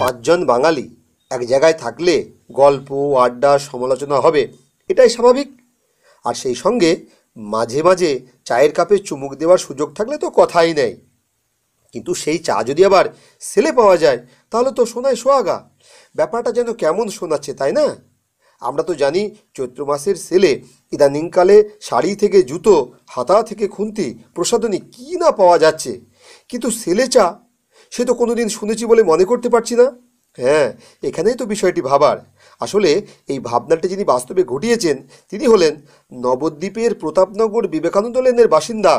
পাঁচজন বাঙালি এক জায়গায় থাকলে গল্প আড্ডা সমালোচনা হবে, এটাই স্বাভাবিক। আর সেই সঙ্গে মাঝে মাঝে চায়ের কাপে চুমুক দেওয়ার সুযোগ থাকলে তো কথাই নেই। কিন্তু সেই চা যদি আবার সেলে পাওয়া যায় তাহলে তো সোনায় সোহাগা। ব্যাপারটা যেন কেমন শোনাচ্ছে, তাই না? আমরা তো জানি চৈত্র মাসের সেলে ইদানিংকালে শাড়ি থেকে জুতো, হাতা থেকে খুন্তি, প্রসাধনী কী না পাওয়া যাচ্ছে। কিন্তু সেলে চা, সে তো কোনোদিন শুনেছি বলে মনে করতে পারছি না। হ্যাঁ, এখানেই তো বিষয়টি ভাবার। আসলে এই ভাবনাটি যিনি বাস্তবে ঘটিয়েছেন তিনি হলেন নবদ্বীপের প্রতাপনগর বিবেকানন্দ লেনের বাসিন্দা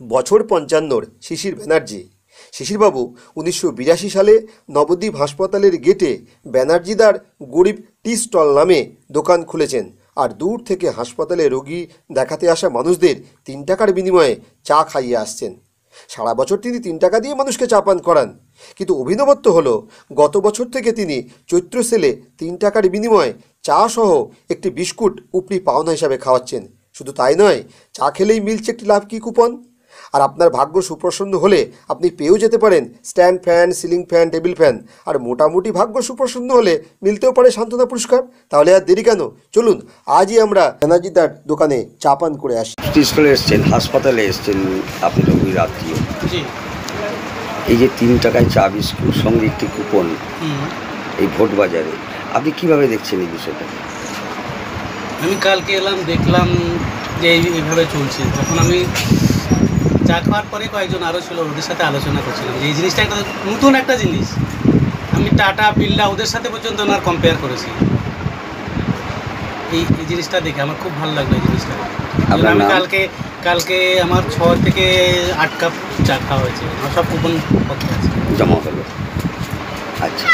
বছর 55-র শিশির ব্যানার্জি। শিশিরবাবু 1982 সালে নবদ্বীপ হাসপাতালের গেটে ব্যানার্জিদার গরিব টি স্টল নামে দোকান খুলেছেন আর দূর থেকে হাসপাতালে রোগী দেখাতে আসা মানুষদের 3 টাকার বিনিময়ে চা খাইয়ে আসছেন। সারা বছর তিনি 3 টাকা দিয়ে মানুষকে চা পান করান। কিন্তু অভিনবত্ব হলো গত বছর থেকে তিনি চৈত্র সেলে 3 টাকার বিনিময়ে চা সহ একটি বিস্কুট উপরি পাওনা হিসাবে খাওয়াচ্ছেন। শুধু তাই নয়, চা খেলেই মিলছে একটি লাকি কুপন। আর আপনার ভাগ্য সুপ্রসন্ন হলে আপনি পেয়েও যেতে পারেন stand fan, ceiling fan, table fan. আর মোটামুটি ভাগ্য সুপ্রসন্ন হলে মিলতেও পারে সান্ত্বনা পুরস্কার। তাহলে আর দেরি কেন, চলুন আজই আমরা ব্যানার্জিদার দোকানে চা পান করে আসি। স্কুলে এসছেন, হাসপাতালে এসছেন, আপনি রোগীর আত্মীয়। এই যে 3 টাকায় চা বিস্কুট সঙ্গে একটি কুপন এই ভোট বাজারে, আপনি কিভাবে দেখছেন এই বিষয়টা? আমি কালকে এলাম, দেখলাম যে এইভাবে চলছে। তখন আমি চা খাওয়ার পরে কয়েকজন আরও ছিল, ওদের সাথে আলোচনা করছিলাম যে এই জিনিসটা একটা নতুন একটা জিনিস। আমি টাটা, বিড়লা ওদের সাথে পর্যন্ত ওনার কম্পেয়ার করেছি। এই জিনিসটা দেখে আমার খুব ভালো লাগলো। এই জিনিসটা আমি কালকে আমার 6 থেকে 8 কাপ চা খাওয়া হয়েছে। আমার সব কুপন পক্ষে আছে, জমা হলো। আচ্ছা,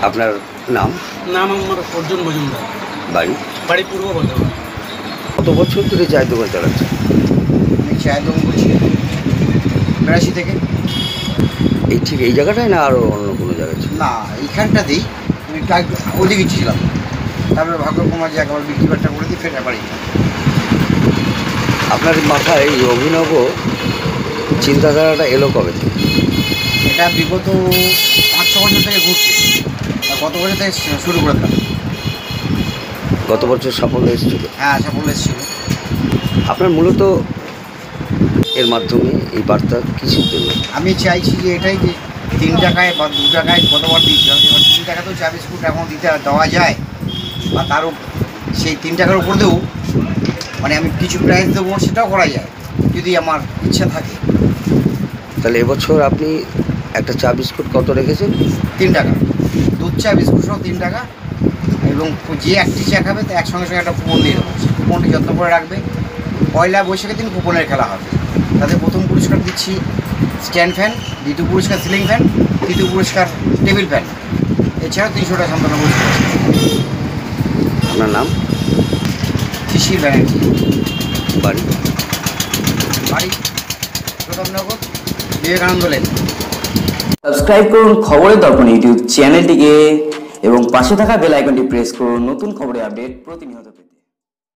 আপনার নাম? নাম আমার অর্জুন মজুমদার। বাড়ি পূর্ব বর্ধমান। কত বছর ধরে চায়ের দোকান চালাচ্ছেন? আমি চায়ের দোকান করছি 82 থেকে। এই ঠিক এই জায়গাটায় না আরও অন্য কোনো জায়গায়? না, এইখানটাতেই আমি একটু ওদিকে ছিলাম, তারপরে ভাগ্যকুমার যে একবার বিক্রি বাট্টা করে দিই, ফের বাড়ি। আপনার মাথায় এই অভিনব চিন্তাধারাটা এলো কবে থেকে? এটা বিগত 5-6 বছর থেকে ঘুরছে। গত বছর থেকে শুরু করে দিলাম। গত বছর সাফল্য এসেছিল? হ্যাঁ, সাফল্য এসেছিল। আপনার মূলত এর মাধ্যমে এই বার্তা কিছু জন্য আমি চাইছি যে এটাই যে 3 টাকায় বা 2 টাকায় গতবার দিয়েছিলাম, এবার 3 টাকাতেও চা বিস্কুট এখন দেওয়া যায়, বা তারও সেই 3 টাকার উপর দেবো, মানে আমি কিছু প্রাইস দেবো, সেটাও করা যায় যদি আমার ইচ্ছা থাকে। তাহলে এবছর আপনি একটা চা বিস্কুট কত রেখেছেন? 3 টাকা। দুধ চা বিস্কুট সহ 3 টাকা। এবং যে একটি চা খাবে তা একসঙ্গে সঙ্গে একটা কুপন দিয়ে দেবো। সেই কুপনটি যত্ন করে রাখবে। 1 বৈশাখের দিন কুপনের খেলা হবে। তাতে প্রথম পুরস্কার দিচ্ছি স্ট্যান্ড ফ্যান, দ্বিতীয় পুরস্কার সিলিং ফ্যান, তৃতীয় পুরস্কার টেবিল ফ্যান। এছাড়াও 300 টাকা সান্ত্বনা পুরস্কার। আপনার নাম? শিশির ব্যানার্জি। বাড়ি প্রতাপনগর, বিবেকানন্দ লেন। সাবস্ক্রাইব করুন খবরের দর্পণ ইউটিউব চ্যানেলটিকে এবং পাশে থাকা বেল আইকনটি প্রেস করুন নতুন খবরের আপডেট প্রতিনিয়ত পেতে।